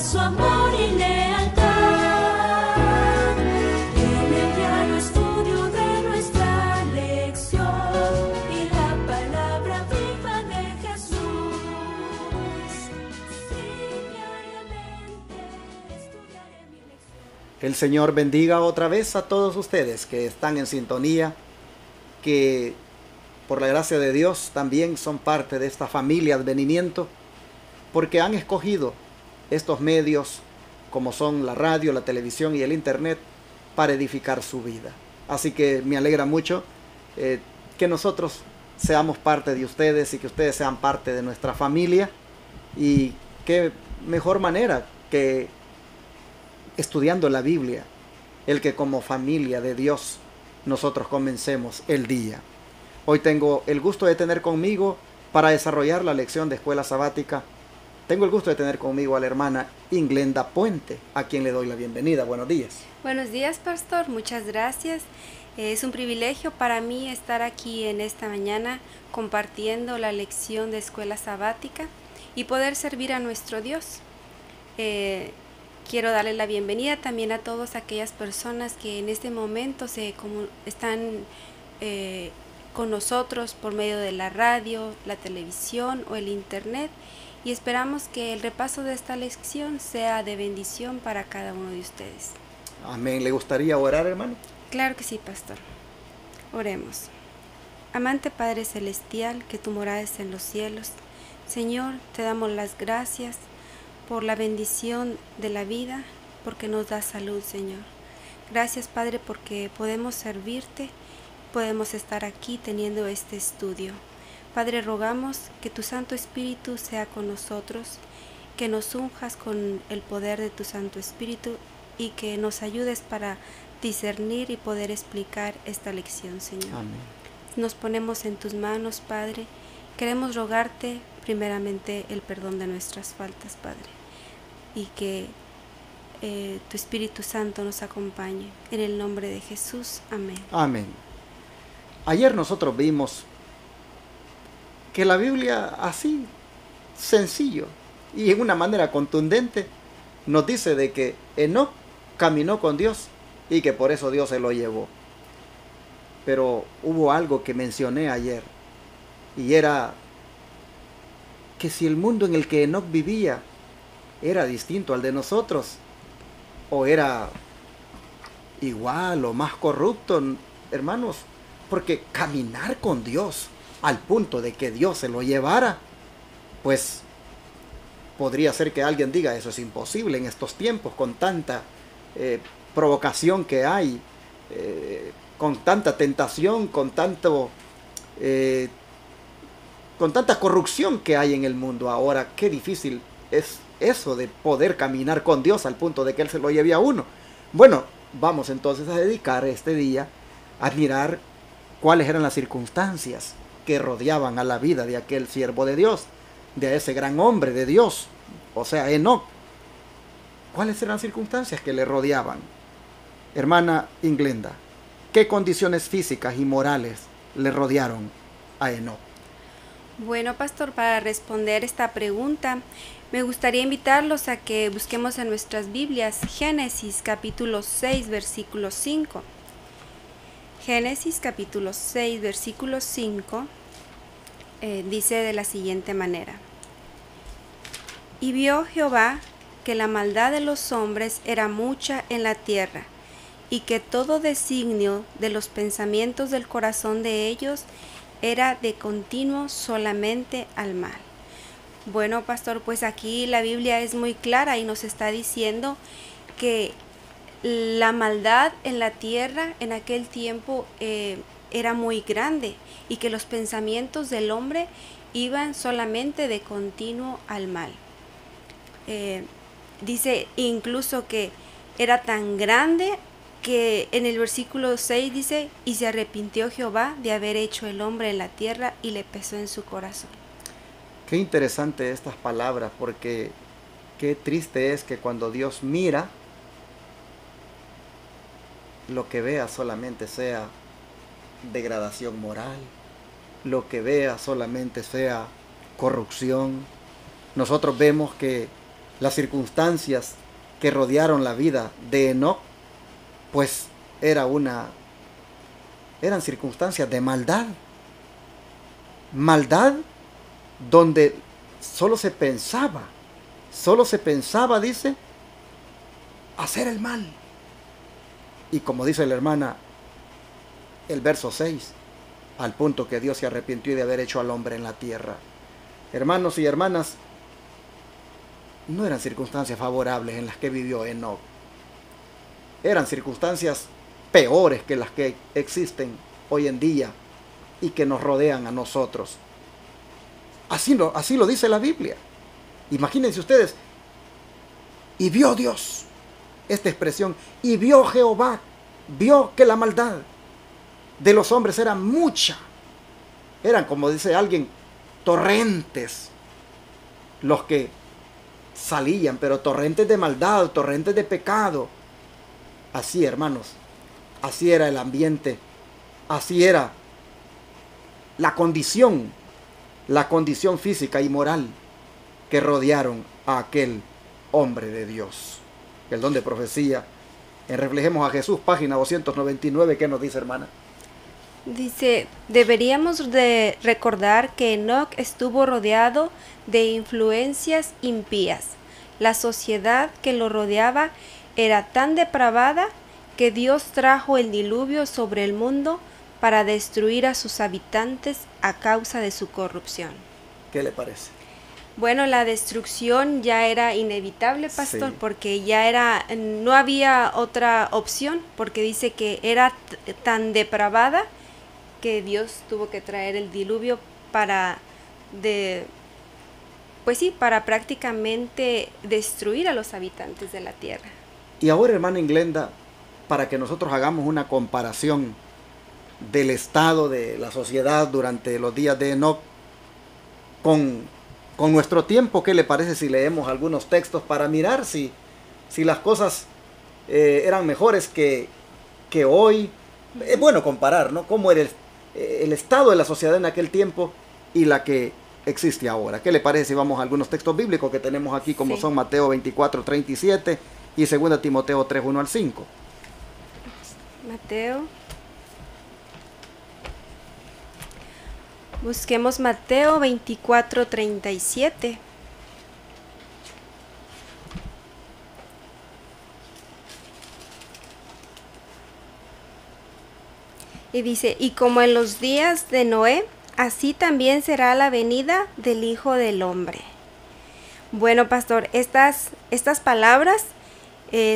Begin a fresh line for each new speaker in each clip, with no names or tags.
su amor y lealtad. En el diario estudio de nuestra lección y la palabra viva de Jesús. Sí, diariamente estudiaré mi lección.
El Señor bendiga otra vez a todos ustedes que están en sintonía, que por la gracia de Dios también son parte de esta familia Advenimiento, porque han escogido estos medios como son la radio, la televisión y el internet para edificar su vida. Así que me alegra mucho que nosotros seamos parte de ustedes y que ustedes sean parte de nuestra familia, y qué mejor manera que estudiando la Biblia, el que como familia de Dios nosotros comencemos el día. Hoy tengo el gusto de tener conmigo para desarrollar la lección de escuela sabática. Tengo el gusto de tener conmigo a la hermana Inglenda Puente, a quien le doy la bienvenida. Buenos días.
Buenos días, pastor. Muchas gracias. Es un privilegio para mí estar aquí en esta mañana compartiendo la lección de escuela sabática y poder servir a nuestro Dios. Quiero darle la bienvenida también a todas aquellas personas que en este momento están con nosotros por medio de la radio, la televisión o el internet, y esperamos que el repaso de esta lección sea de bendición para cada uno de ustedes.
Amén. ¿Le gustaría orar, hermano?
Claro que sí, pastor. Oremos. Amante Padre Celestial, que tu morada es en los cielos, Señor, te damos las gracias por la bendición de la vida, porque nos da salud, Señor. Gracias, Padre, porque podemos servirte, podemos estar aquí teniendo este estudio. Padre, rogamos que tu Santo Espíritu sea con nosotros, que nos unjas con el poder de tu Santo Espíritu y que nos ayudes para discernir y poder explicar esta lección, Señor.
Amén.
Nos ponemos en tus manos, Padre. Queremos rogarte primeramente el perdón de nuestras faltas, Padre, y que tu Espíritu Santo nos acompañe. En el nombre de Jesús, amén.
Amén. Ayer nosotros vimos que la Biblia, así sencillo y en una manera contundente, nos dice de que Enoc caminó con Dios y que por eso Dios se lo llevó. Pero hubo algo que mencioné ayer, y era que si el mundo en el que Enoc vivía era distinto al de nosotros, o era igual o más corrupto, hermanos, porque caminar con Dios al punto de que Dios se lo llevara, pues podría ser que alguien diga, eso es imposible en estos tiempos, con tanta provocación que hay, con tanta tentación, con tanta corrupción que hay en el mundo ahora. Qué difícil es eso de poder caminar con Dios al punto de que Él se lo lleve a uno. Bueno, vamos entonces a dedicar este día a mirar cuáles eran las circunstancias que rodeaban a la vida de aquel siervo de Dios, de ese gran hombre de Dios, o sea, Enoc. ¿Cuáles eran las circunstancias que le rodeaban? Hermana Inglenda, ¿qué condiciones físicas y morales le rodearon a Enoc?
Bueno, pastor, para responder esta pregunta, me gustaría invitarlos a que busquemos en nuestras Biblias Génesis capítulo 6, versículo 5. Génesis capítulo 6, versículo 5 dice de la siguiente manera: Y vio Jehová que la maldad de los hombres era mucha en la tierra, y que todo designio de los pensamientos del corazón de ellos era de continuo solamente al mal. Bueno, pastor, pues aquí la Biblia es muy clara y nos está diciendo que la maldad en la tierra en aquel tiempo era muy grande, y que los pensamientos del hombre iban solamente de continuo al mal. Dice incluso que era tan grande que en el versículo 6 dice: y se arrepintió Jehová de haber hecho el hombre en la tierra, y le pesó en su corazón.
Qué interesante estas palabras, porque qué triste es que cuando Dios mira, lo que vea solamente sea degradación moral, lo que vea solamente sea corrupción. Nosotros vemos que las circunstancias que rodearon la vida de Enoc, pues eran circunstancias de maldad. Maldad donde solo se pensaba, dice, hacer el mal. Y como dice la hermana, el verso 6, al punto que Dios se arrepintió de haber hecho al hombre en la tierra. Hermanos y hermanas, no eran circunstancias favorables en las que vivió Enoc. Eran circunstancias peores que las que existen hoy en día y que nos rodean a nosotros. Así lo dice la Biblia. Imagínense ustedes, y vio Dios, esta expresión, y vio Jehová, vio que la maldad de los hombres era mucha. Eran, como dice alguien, torrentes los que salían, pero torrentes de maldad, torrentes de pecado. Así, hermanos, así era el ambiente, así era la condición física y moral que rodearon a aquel hombre de Dios. El don de profecía, en Reflejemos a Jesús, página 299, ¿qué nos dice, hermana?
Dice, deberíamos de recordar que Enoc estuvo rodeado de influencias impías. La sociedad que lo rodeaba era tan depravada que Dios trajo el diluvio sobre el mundo para destruir a sus habitantes a causa de su corrupción.
¿Qué le parece?
Bueno, la destrucción ya era inevitable, pastor,
Sí.
porque no había otra opción, porque dice que era tan depravada que Dios tuvo que traer el diluvio para prácticamente destruir a los habitantes de la tierra.
Y ahora, hermana Inglenda, para que nosotros hagamos una comparación del estado de la sociedad durante los días de Enoc con nuestro tiempo, ¿qué le parece si leemos algunos textos para mirar si las cosas eran mejores que hoy? Es bueno comparar, ¿no? Cómo era el estado de la sociedad en aquel tiempo y la que existe ahora. ¿Qué le parece si vamos a algunos textos bíblicos que tenemos aquí, como
Sí.
son Mateo 24:37 y 2 Timoteo 3:1-5?
Mateo. Busquemos Mateo 24:37. Y dice, y como en los días de Noé, así también será la venida del Hijo del Hombre. Bueno, pastor, estas palabras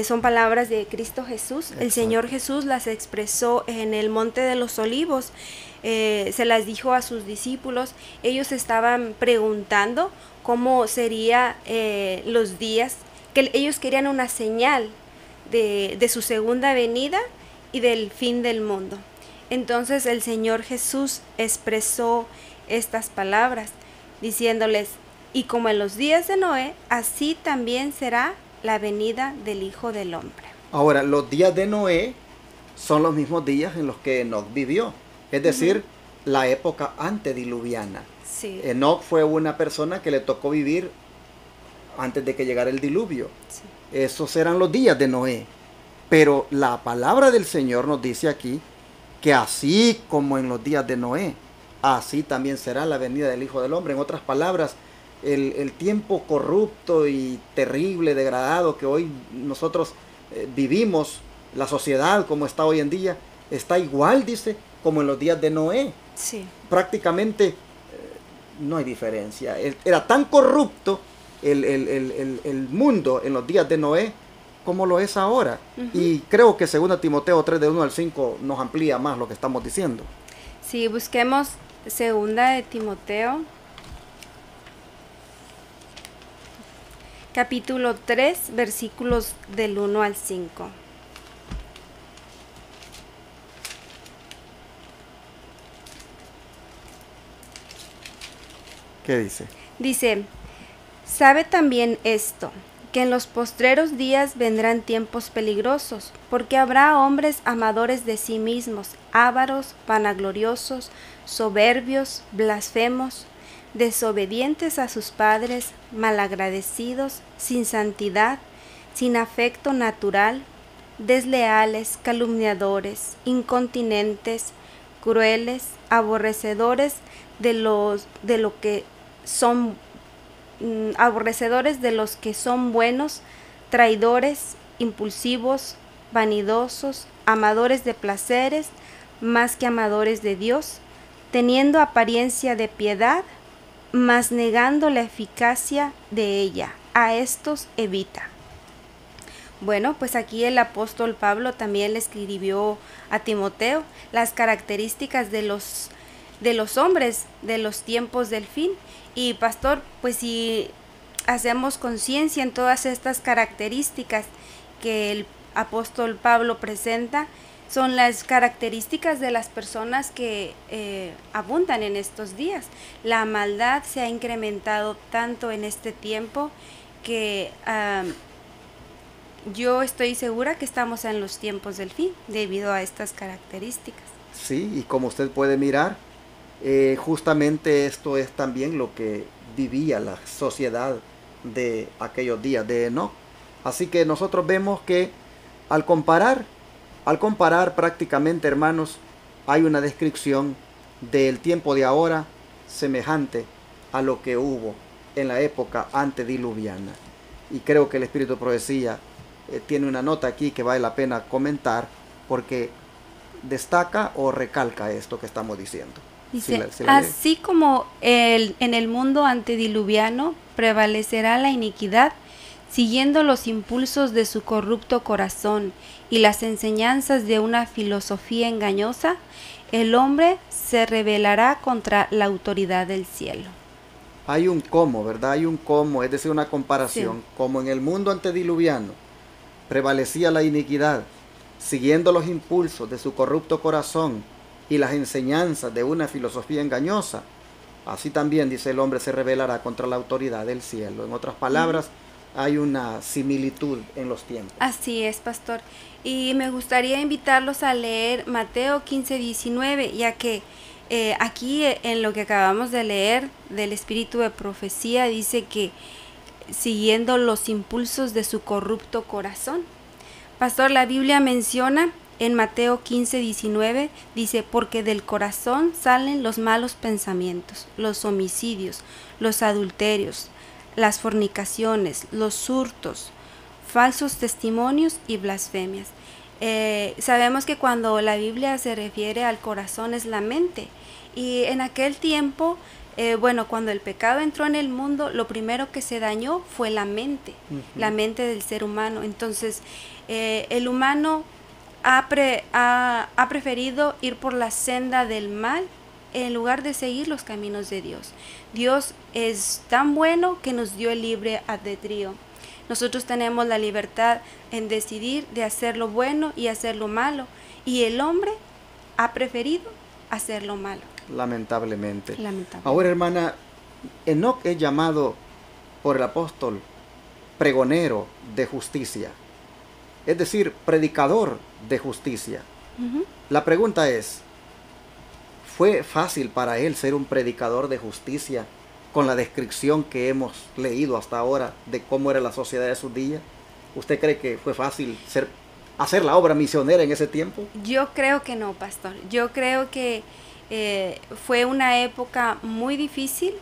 son palabras de Cristo Jesús.
Exacto.
El Señor Jesús las expresó en el Monte de los Olivos. Se las dijo a sus discípulos. Ellos estaban preguntando cómo serían los días, que ellos querían una señal de su segunda venida y del fin del mundo. Entonces el Señor Jesús expresó estas palabras, diciéndoles, y como en los días de Noé, así también será la venida del Hijo del Hombre.
Ahora, los días de Noé son los mismos días en los que Enoc vivió, es decir, la época antediluviana.
Sí.
Enoc fue una persona que le tocó vivir antes de que llegara el diluvio.
Sí.
Esos eran los días de Noé. Pero la palabra del Señor nos dice aquí que así como en los días de Noé, así también será la venida del Hijo del Hombre. En otras palabras, el tiempo corrupto y terrible, degradado que hoy nosotros vivimos, la sociedad como está hoy en día, está igual, dice, como en los días de Noé.
Sí.
Prácticamente no hay diferencia. Era tan corrupto el mundo en los días de Noé como lo es ahora. Y creo que 2 Timoteo 3:1-5 nos amplía más lo que estamos diciendo.
Sí, busquemos 2 Timoteo, capítulo 3, versículos del 1 al 5.
¿Qué dice?
Dice, sabe también esto, que en los postreros días vendrán tiempos peligrosos, porque habrá hombres amadores de sí mismos, ávaros, vanagloriosos, soberbios, blasfemos, desobedientes a sus padres, malagradecidos, sin santidad, sin afecto natural, desleales, calumniadores, incontinentes, crueles, aborrecedores aborrecedores de los que son buenos, traidores, impulsivos, vanidosos, amadores de placeres, más que amadores de Dios, teniendo apariencia de piedad, mas negando la eficacia de ella. A estos evita. Bueno, pues aquí el apóstol Pablo también le escribió a Timoteo las características de los hombres de los tiempos del fin. Y pastor, pues si hacemos conciencia en todas estas características que el apóstol Pablo presenta, son las características de las personas que abundan en estos días. La maldad se ha incrementado tanto en este tiempo que yo estoy segura que estamos en los tiempos del fin debido a estas características.
Sí, y como usted puede mirar, justamente esto es también lo que vivía la sociedad de aquellos días de Enoc. Así que nosotros vemos que al comparar prácticamente, hermanos, hay una descripción del tiempo de ahora semejante a lo que hubo en la época antediluviana. Y creo que el Espíritu de Profecía tiene una nota aquí que vale la pena comentar porque destaca o recalca esto que estamos diciendo.
Dice, así como en el mundo antediluviano prevalecerá la iniquidad, siguiendo los impulsos de su corrupto corazón y las enseñanzas de una filosofía engañosa, el hombre se rebelará contra la autoridad del cielo.
Hay un cómo, ¿verdad? Hay un cómo, es decir, una comparación. Sí. Como en el mundo antediluviano prevalecía la iniquidad, siguiendo los impulsos de su corrupto corazón y las enseñanzas de una filosofía engañosa, así también, dice, el hombre se rebelará contra la autoridad del cielo. En otras palabras, hay una similitud en los tiempos.
Así es, pastor. Y me gustaría invitarlos a leer Mateo 15:19, ya que aquí en lo que acabamos de leer del Espíritu de Profecía dice que siguiendo los impulsos de su corrupto corazón. Pastor, la Biblia menciona en Mateo 15:19, dice, porque del corazón salen los malos pensamientos, los homicidios, los adulterios, las fornicaciones, los hurtos, falsos testimonios y blasfemias. Sabemos que cuando la Biblia se refiere al corazón es la mente. Y en aquel tiempo, cuando el pecado entró en el mundo, lo primero que se dañó fue la mente, la mente del ser humano. Entonces, el humano ha preferido ir por la senda del mal en lugar de seguir los caminos de Dios. Dios es tan bueno que nos dio el libre albedrío. Nosotros tenemos la libertad en decidir de hacer lo bueno y hacer lo malo. Y el hombre ha preferido hacer lo malo.
Lamentablemente. Ahora, hermana, Enoc es llamado por el apóstol pregonero de justicia. Es decir, predicador de justicia. La pregunta es, ¿fue fácil para él ser un predicador de justicia con la descripción que hemos leído hasta ahora de cómo era la sociedad de sus días? ¿Usted cree que fue fácil hacer la obra misionera en ese tiempo?
Yo creo que no, pastor. Yo creo que fue una época muy difícil,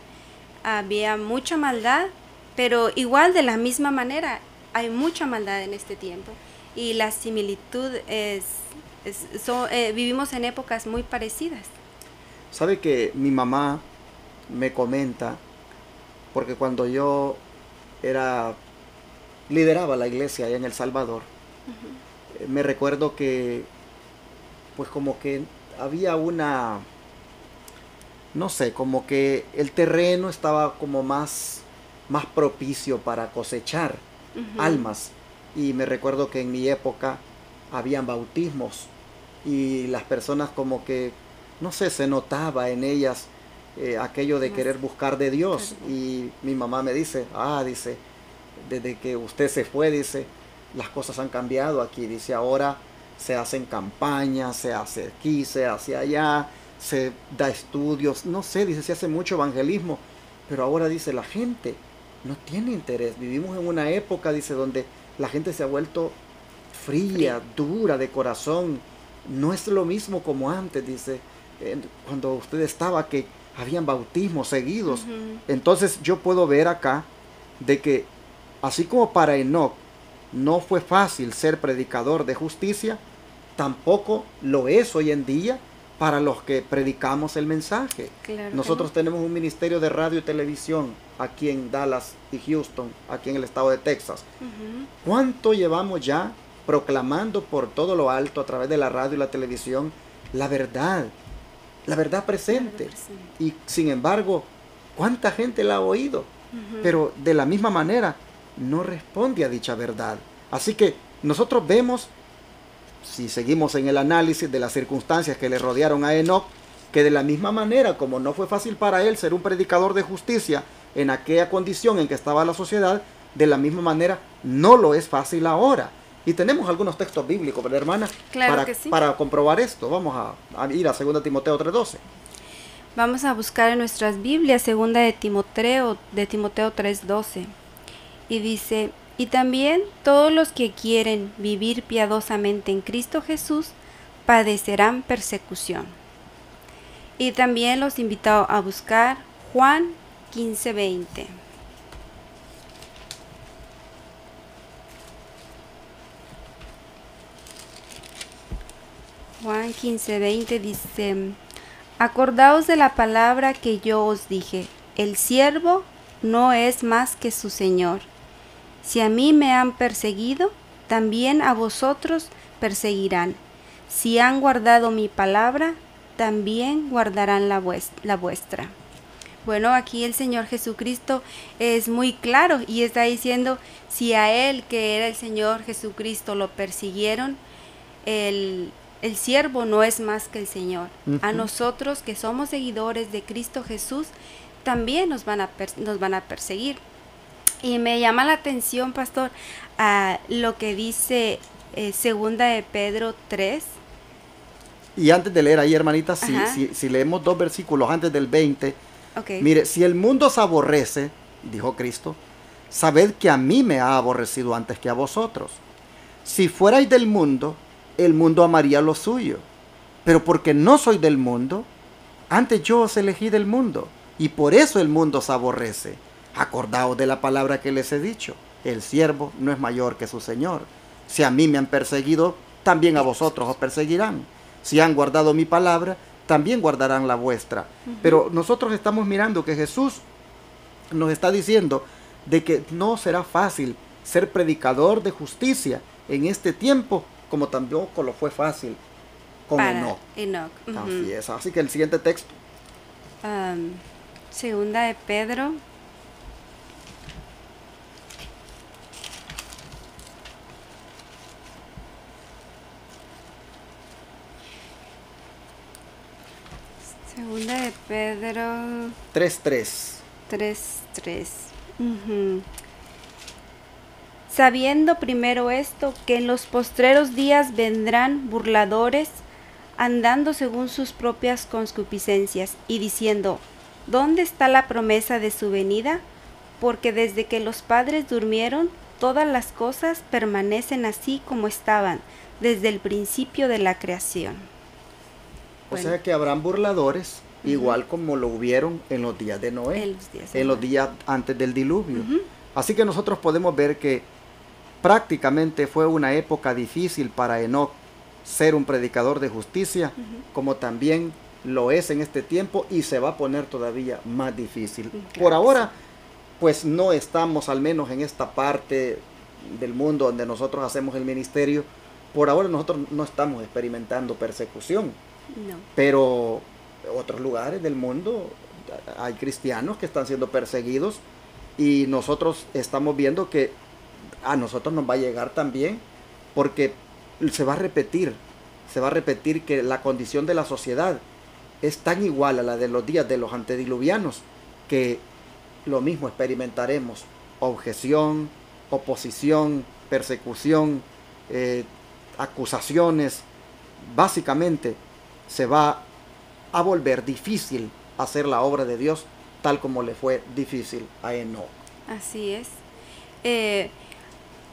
había mucha maldad, pero igual de la misma manera hay mucha maldad en este tiempo. Y la similitud vivimos en épocas muy parecidas.
¿Sabe que mi mamá me comenta? Porque cuando yo lideraba la iglesia allá en El Salvador, me recuerdo que pues como que había como que el terreno estaba como más propicio para cosechar almas. Y me recuerdo que en mi época habían bautismos y las personas como que, no sé, se notaba en ellas aquello de querer buscar de Dios. Y mi mamá me dice, dice, desde que usted se fue, dice, las cosas han cambiado aquí. Dice, ahora se hacen campañas, se hace aquí, se hace allá, se da estudios, no sé, dice, se hace mucho evangelismo. Pero ahora dice, la gente no tiene interés. Vivimos en una época, dice, donde la gente se ha vuelto fría, dura de corazón. No es lo mismo como antes, dice, cuando usted estaba, que habían bautismos seguidos. Entonces yo puedo ver acá de que así como para Enoc no fue fácil ser predicador de justicia, tampoco lo es hoy en día para los que predicamos el mensaje.
Claro.
Nosotros tenemos un ministerio de radio y televisión aquí en Dallas y Houston, aquí en el estado de Texas. ¿Cuánto llevamos ya proclamando por todo lo alto a través de la radio y la televisión la verdad presente? Y sin embargo, ¿cuánta gente la ha oído? Pero de la misma manera no responde a dicha verdad. Así que nosotros vemos, si seguimos en el análisis de las circunstancias que le rodearon a Enoc, que de la misma manera como no fue fácil para él ser un predicador de justicia en aquella condición en que estaba la sociedad, de la misma manera no lo es fácil ahora. Y tenemos algunos textos bíblicos, ¿verdad, hermana?
Claro que sí.
Para comprobar esto. Vamos a ir a 2 Timoteo 3:12.
Vamos a buscar en nuestras Biblias 2 de Timoteo 3:12. Y dice, y también todos los que quieren vivir piadosamente en Cristo Jesús padecerán persecución. Y también los invito a buscar Juan 15:20. Juan 15:20 dice, acordaos de la palabra que yo os dije, el siervo no es más que su Señor. Si a mí me han perseguido, también a vosotros perseguirán. Si han guardado mi palabra, también guardarán la vuestra. Bueno, aquí el Señor Jesucristo es muy claro y está diciendo, si a Él, que era el Señor Jesucristo, lo persiguieron, el siervo no es más que el Señor. A nosotros que somos seguidores de Cristo Jesús, también nos van a perseguir. Y me llama la atención, pastor, a lo que dice 2 de Pedro 3.
Y antes de leer ahí, hermanita, si leemos 2 versículos antes del 20,
Okay.
Mire, si el mundo os aborrece, dijo Cristo, sabed que a mí me ha aborrecido antes que a vosotros. Si fuerais del mundo, el mundo amaría lo suyo. Pero porque no soy del mundo, antes yo os elegí del mundo, y por eso el mundo os aborrece. Acordaos de la palabra que les he dicho, el siervo no es mayor que su Señor. Si a mí me han perseguido, también a vosotros os perseguirán. Si han guardado mi palabra, también guardarán la vuestra. Pero nosotros estamos mirando que Jesús nos está diciendo de que no será fácil ser predicador de justicia en este tiempo, como tampoco lo fue fácil con Enoc. Así es. Así que el siguiente texto.
Segunda de Pedro. Segunda de Pedro
3:3.
3:3. Sabiendo primero esto, que en los postreros días vendrán burladores, andando según sus propias concupiscencias, y diciendo, ¿dónde está la promesa de su venida? Porque desde que los padres durmieron, todas las cosas permanecen así como estaban, desde el principio de la creación.
O sea que habrán burladores, igual como lo hubieron en los días de Noé, en los días antes del diluvio. Así que nosotros podemos ver que prácticamente fue una época difícil para Enoc ser un predicador de justicia, como también lo es en este tiempo, y se va a poner todavía más difícil. Por ahora, pues no estamos, al menos en esta parte del mundo donde nosotros hacemos el ministerio, por ahora nosotros no estamos experimentando persecución.
No.
Pero en otros lugares del mundo hay cristianos que están siendo perseguidos, y nosotros estamos viendo que a nosotros nos va a llegar también, porque se va a repetir que la condición de la sociedad es tan igual a la de los días de los antediluvianos, que lo mismo experimentaremos: objeción, oposición, persecución, acusaciones. Básicamente se va a volver difícil hacer la obra de Dios tal como le fue difícil a Enoc.
Así es.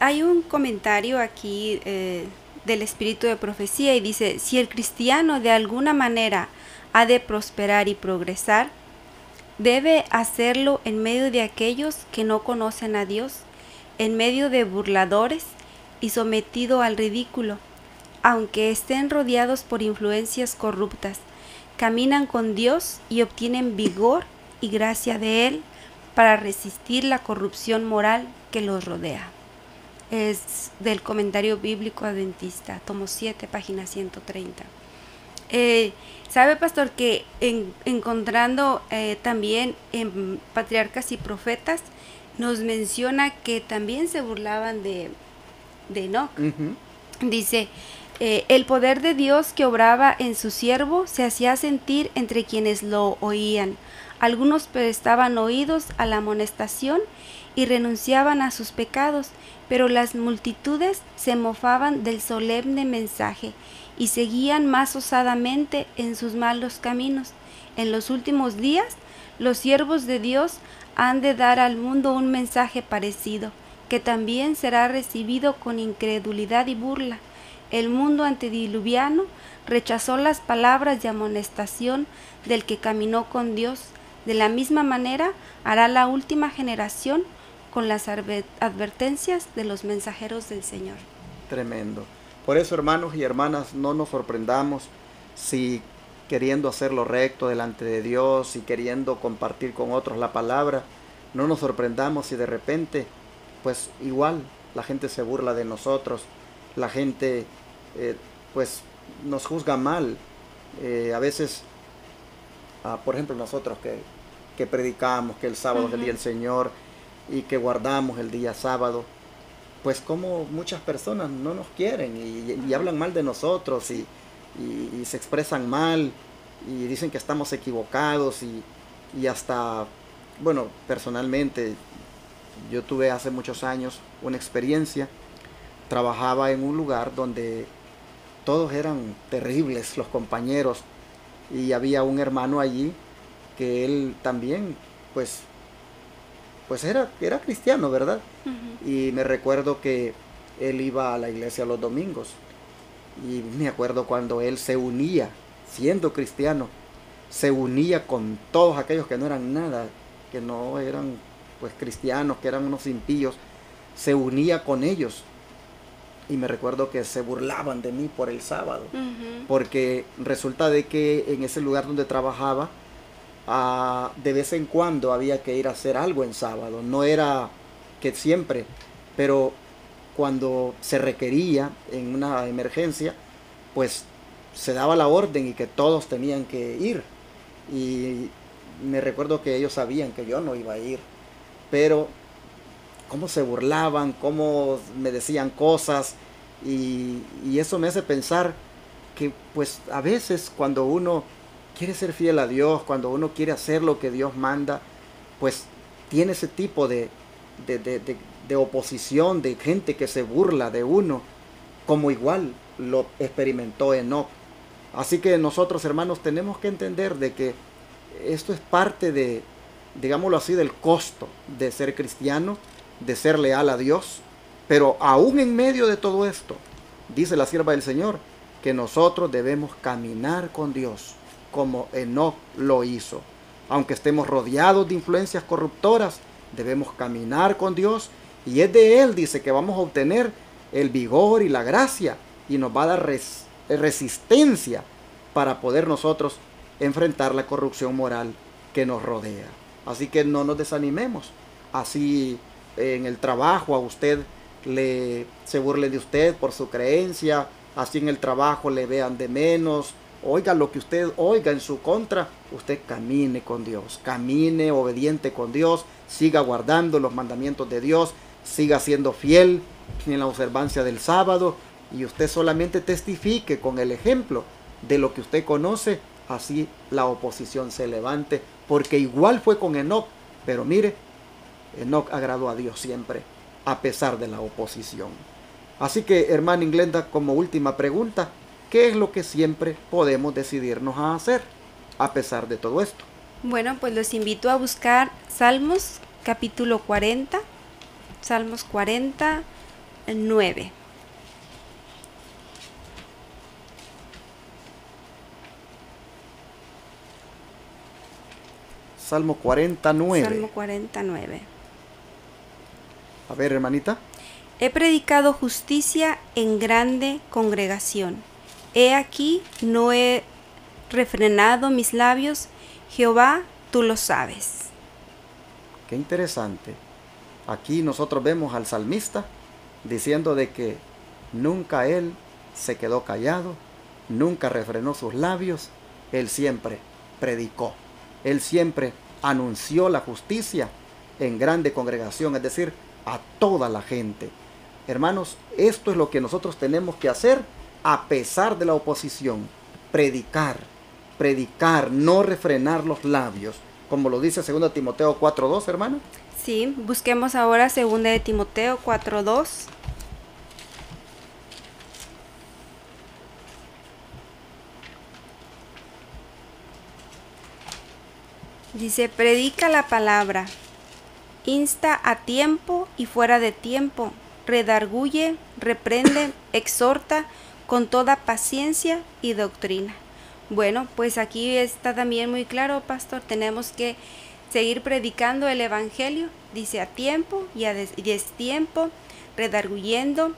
Hay un comentario aquí del espíritu de profecía y dice, si el cristiano de alguna manera ha de prosperar y progresar, debe hacerlo en medio de aquellos que no conocen a Dios, en medio de burladores y sometido al ridículo, aunque estén rodeados por influencias corruptas. Caminan con Dios y obtienen vigor y gracia de Él para resistir la corrupción moral que los rodea. Es del Comentario Bíblico Adventista, tomo 7, página 130. ¿Sabe, pastor, que encontrando también en Patriarcas y Profetas, nos menciona que también se burlaban de Enoc? Dice, el poder de Dios que obraba en su siervo se hacía sentir entre quienes lo oían. Algunos prestaban oídos a la amonestación y renunciaban a sus pecados, pero las multitudes se mofaban del solemne mensaje y seguían más osadamente en sus malos caminos. En los últimos días, los siervos de Dios han de dar al mundo un mensaje parecido, que también será recibido con incredulidad y burla. El mundo antediluviano rechazó las palabras de amonestación del que caminó con Dios. De la misma manera hará la última generación con las advertencias de los mensajeros del Señor.
Tremendo. Por eso, hermanos y hermanas, no nos sorprendamos si queriendo hacer lo recto delante de Dios y queriendo compartir con otros la palabra, no nos sorprendamos si de repente, pues igual la gente se burla de nosotros, la gente pues nos juzga mal. A veces, por ejemplo, nosotros que predicamos que el sábado es el día del Señor y que guardamos el día sábado, pues como muchas personas no nos quieren y hablan mal de nosotros y se expresan mal y dicen que estamos equivocados y hasta, bueno, personalmente yo tuve hace muchos años una experiencia. Trabajaba en un lugar donde todos eran terribles, los compañeros, y había un hermano allí que él también pues era cristiano, ¿verdad? Y me recuerdo que él iba a la iglesia los domingos y me acuerdo cuando él se unía, siendo cristiano, se unía con todos aquellos que no eran nada, que no eran pues cristianos, que eran unos impíos, se unía con ellos. Y me recuerdo que se burlaban de mí por el sábado, porque resulta de que en ese lugar donde trabajaba, de vez en cuando había que ir a hacer algo en sábado. No era que siempre, pero cuando se requería en una emergencia, pues se daba la orden y que todos tenían que ir. Y me recuerdo que ellos sabían que yo no iba a ir, pero cómo se burlaban, cómo me decían cosas, y eso me hace pensar que pues a veces cuando uno quiere ser fiel a Dios, cuando uno quiere hacer lo que Dios manda, pues tiene ese tipo de oposición, de gente que se burla de uno, como igual lo experimentó Enoc. Así que nosotros, hermanos, tenemos que entender de que esto es parte de, digámoslo así, del costo de ser cristiano, de ser leal a Dios. Pero aún en medio de todo esto, dice la sierva del Señor, que nosotros debemos caminar con Dios, como Enoc lo hizo. Aunque estemos rodeados de influencias corruptoras, debemos caminar con Dios, y es de Él, dice, que vamos a obtener el vigor y la gracia, y nos va a dar resistencia para poder nosotros enfrentar la corrupción moral que nos rodea. Así que no nos desanimemos. Así en el trabajo a usted se burle de usted por su creencia, así en el trabajo le vean de menos, oiga lo que usted oiga en su contra, usted camine con Dios, camine obediente con Dios, siga guardando los mandamientos de Dios, siga siendo fiel en la observancia del sábado, y usted solamente testifique con el ejemplo de lo que usted conoce, así la oposición se levante, porque igual fue con Enoc, pero mire, Enoc agradó a Dios siempre, a pesar de la oposición. Así que, hermana Glenda, como última pregunta, ¿qué es lo que siempre podemos decidirnos a hacer, a pesar de todo esto?
Bueno, pues los invito a buscar Salmos capítulo 40, Salmos 49.
Salmo 49.
Salmo 49.
A ver, hermanita.
He predicado justicia en grande congregación. He aquí, no he refrenado mis labios. Jehová, tú lo sabes.
Qué interesante. Aquí nosotros vemos al salmista diciendo de que nunca él se quedó callado, nunca refrenó sus labios, él siempre predicó, él siempre anunció la justicia en grande congregación, es decir, a toda la gente. Hermanos, esto es lo que nosotros tenemos que hacer a pesar de la oposición, predicar, no refrenar los labios, como lo dice 2 Timoteo 4:2, hermano.
Sí, busquemos ahora 2 de Timoteo 4:2. Dice, predica la palabra, insta a tiempo y fuera de tiempo, redarguye, reprende, exhorta con toda paciencia y doctrina. Bueno, pues aquí está también muy claro, pastor, tenemos que seguir predicando el evangelio, dice a tiempo y a destiempo, redarguyendo,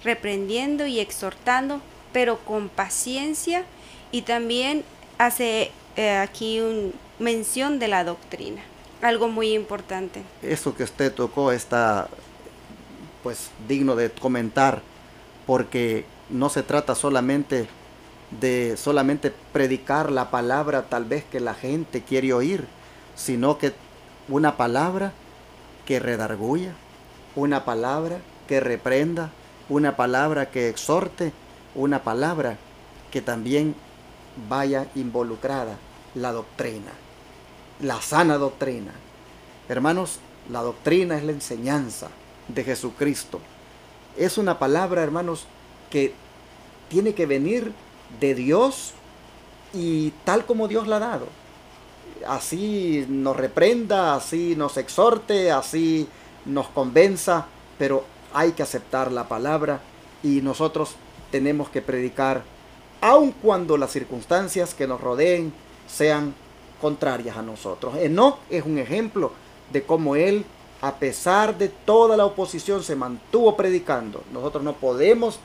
reprendiendo y exhortando, pero con paciencia, y también hace aquí una mención de la doctrina, algo muy importante.
Eso que usted tocó está pues digno de comentar, porque no se trata solamente de predicar la palabra tal vez que la gente quiere oír, sino que una palabra que redarguya, una palabra que reprenda, una palabra que exhorte, una palabra que también vaya involucrada la doctrina, la sana doctrina. Hermanos, la doctrina es la enseñanza de Jesucristo. Es una palabra, hermanos, que tiene que venir de Dios y tal como Dios la ha dado. Así nos reprenda, así nos exhorte, así nos convenza, pero hay que aceptar la palabra y nosotros tenemos que predicar aun cuando las circunstancias que nos rodeen sean contrarias a nosotros. Enoc es un ejemplo de cómo él, a pesar de toda la oposición, se mantuvo predicando. Nosotros no podemos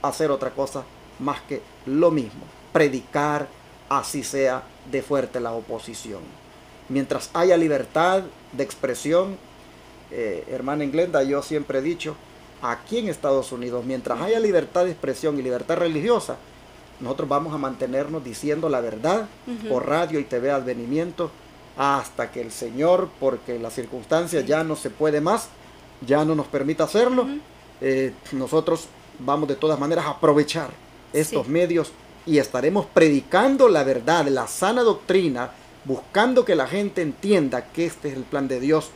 hacer otra cosa más que lo mismo, predicar, así sea de fuerte la oposición. Mientras haya libertad de expresión, hermana Glenda, yo siempre he dicho, aquí en Estados Unidos, mientras haya libertad de expresión y libertad religiosa, nosotros vamos a mantenernos diciendo la verdad por radio y TV Advenimiento hasta que el Señor, porque las circunstancias ya no se puede más, ya no nos permite hacerlo. Nosotros vamos de todas maneras a aprovechar estos medios y estaremos predicando la verdad, la sana doctrina, buscando que la gente entienda que este es el plan de Dios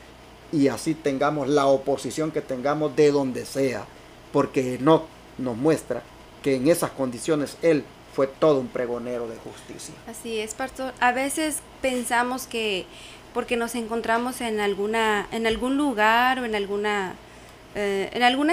y así tengamos la oposición que tengamos de donde sea, porque Enoc nos muestra que en esas condiciones él fue todo un pregonero de justicia.
Así es, pastor. A veces pensamos que porque nos encontramos en algún lugar o en alguna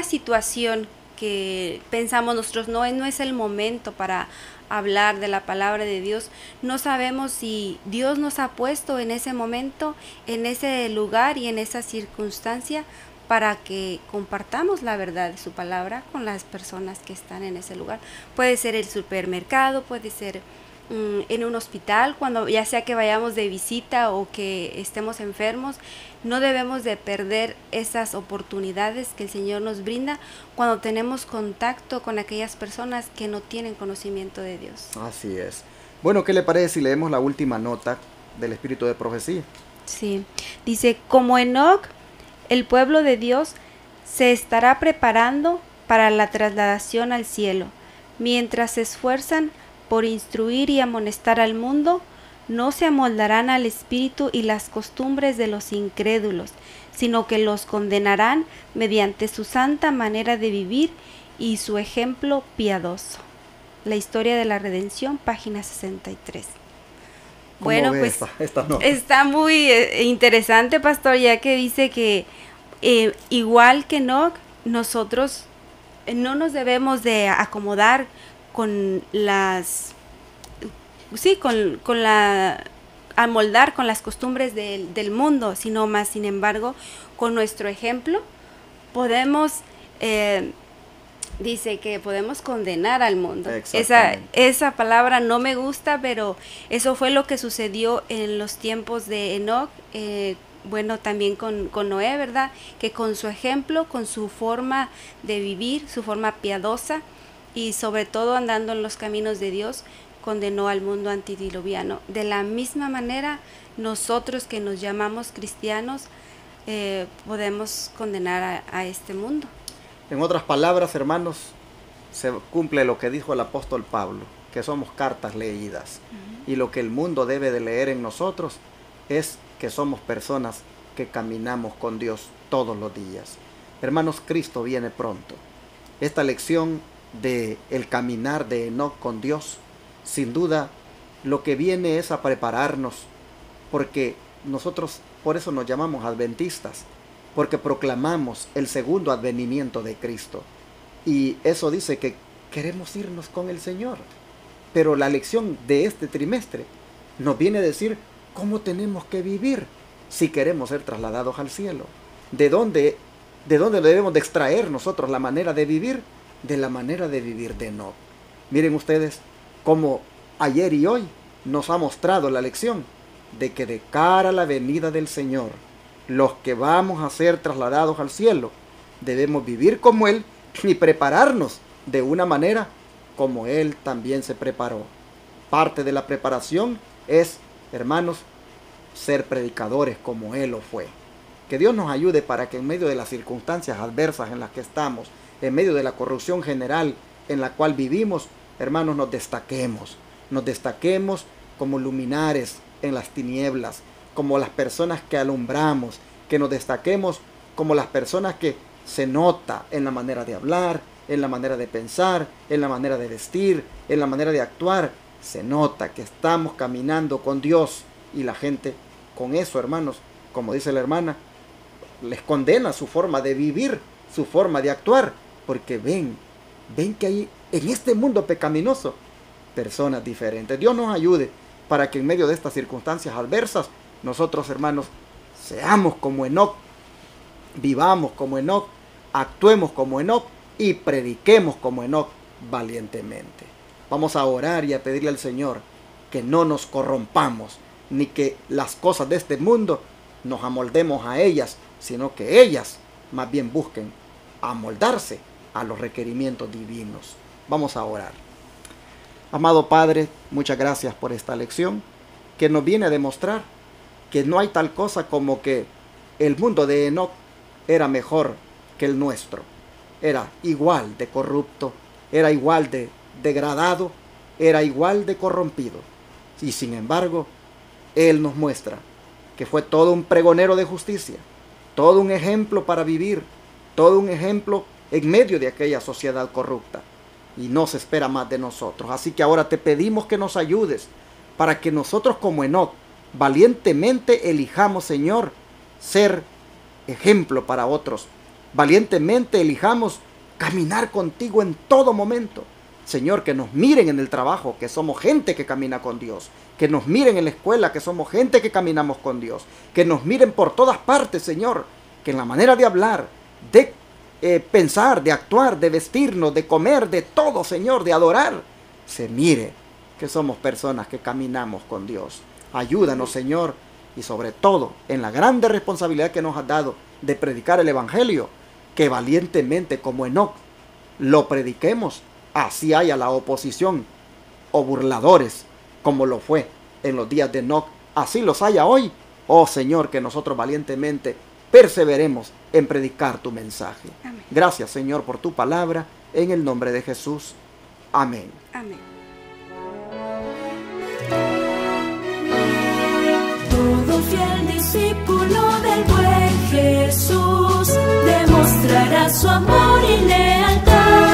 situación que pensamos nosotros no es el momento para hablar de la palabra de Dios. No sabemos si Dios nos ha puesto en ese momento, en ese lugar y en esa circunstancia para que compartamos la verdad de su palabra con las personas que están en ese lugar. Puede ser el supermercado, puede ser en un hospital, cuando ya sea que vayamos de visita o que estemos enfermos. No debemos de perder esas oportunidades que el Señor nos brinda cuando tenemos contacto con aquellas personas que no tienen conocimiento de Dios.
Así es. Bueno, ¿qué le parece si leemos la última nota del Espíritu de Profecía?
Sí, dice, como Enoc, el pueblo de Dios se estará preparando para la trasladación al cielo. Mientras se esfuerzan por instruir y amonestar al mundo, no se amoldarán al espíritu y las costumbres de los incrédulos, sino que los condenarán mediante su santa manera de vivir y su ejemplo piadoso. La historia de la redención, página 63. Bueno,
ve
pues
esta nota?
está muy interesante, pastor, ya que dice que igual que Enoc, nosotros no nos debemos de acomodar con las, sí, con la, amoldar con las costumbres del mundo, sino más, sin embargo, con nuestro ejemplo podemos, dice que podemos condenar al mundo. Esa palabra no me gusta, pero eso fue lo que sucedió en los tiempos de Enoc, bueno, también con Noé, ¿verdad? Que con su ejemplo, con su forma de vivir, su forma piadosa y sobre todo andando en los caminos de Dios, condenó al mundo antidiluviano. De la misma manera, nosotros que nos llamamos cristianos, podemos condenar a este mundo.
En otras palabras, hermanos, se cumple lo que dijo el apóstol Pablo, que somos cartas leídas. Y lo que el mundo debe de leer en nosotros es que somos personas que caminamos con Dios todos los días. Hermanos, Cristo viene pronto. Esta lección de el caminar de Enoc con Dios, sin duda, lo que viene es a prepararnos, porque nosotros por eso nos llamamos adventistas, porque proclamamos el segundo advenimiento de Cristo. Y eso dice que queremos irnos con el Señor. Pero la lección de este trimestre nos viene a decir cómo tenemos que vivir si queremos ser trasladados al cielo. ¿De dónde debemos de extraer nosotros la manera de vivir? De la manera de vivir de Enoc. Miren ustedes cómo ayer y hoy nos ha mostrado la lección de que de cara a la venida del Señor, los que vamos a ser trasladados al cielo, debemos vivir como Él y prepararnos de una manera como Él también se preparó. Parte de la preparación es, hermanos, ser predicadores como Él lo fue. Que Dios nos ayude para que en medio de las circunstancias adversas en las que estamos, en medio de la corrupción general en la cual vivimos, hermanos, nos destaquemos como luminares en las tinieblas, como las personas que alumbramos, que nos destaquemos como las personas que se nota en la manera de hablar, en la manera de pensar, en la manera de vestir, en la manera de actuar. Se nota que estamos caminando con Dios y la gente con eso, hermanos, como dice la hermana, les condena su forma de vivir, su forma de actuar, porque ven que hay en este mundo pecaminoso personas diferentes. Dios nos ayude para que en medio de estas circunstancias adversas, nosotros, hermanos, seamos como Enoc, vivamos como Enoc, actuemos como Enoc y prediquemos como Enoc valientemente. Vamos a orar y a pedirle al Señor que no nos corrompamos, ni que las cosas de este mundo nos amoldemos a ellas, sino que ellas más bien busquen amoldarse a los requerimientos divinos. Vamos a orar. Amado Padre, muchas gracias por esta lección que nos viene a demostrar que no hay tal cosa como que el mundo de Enoc era mejor que el nuestro. Era igual de corrupto, era igual de degradado, era igual de corrompido. Y sin embargo, Él nos muestra que fue todo un pregonero de justicia, todo un ejemplo para vivir, todo un ejemplo en medio de aquella sociedad corrupta. Y no se espera más de nosotros. Así que ahora te pedimos que nos ayudes para que nosotros como Enoc valientemente elijamos, Señor, ser ejemplo para otros. Valientemente elijamos caminar contigo en todo momento. Señor, que nos miren en el trabajo, que somos gente que camina con Dios. Que nos miren en la escuela, que somos gente que caminamos con Dios. Que nos miren por todas partes, Señor. Que en la manera de hablar, de pensar, de actuar, de vestirnos, de comer, de todo, Señor, de adorar, se mire que somos personas que caminamos con Dios. Ayúdanos, Señor, y sobre todo en la grande responsabilidad que nos has dado de predicar el Evangelio, que valientemente como Enoc lo prediquemos, así haya la oposición o burladores, como lo fue en los días de Enoc, así los haya hoy. Oh Señor, que nosotros valientemente perseveremos en predicar tu mensaje.
Amén.
Gracias, Señor, por tu palabra, en el nombre de Jesús. Amén.
Amén.
Todo fiel discípulo del buen Jesús demostrará su amor y lealtad.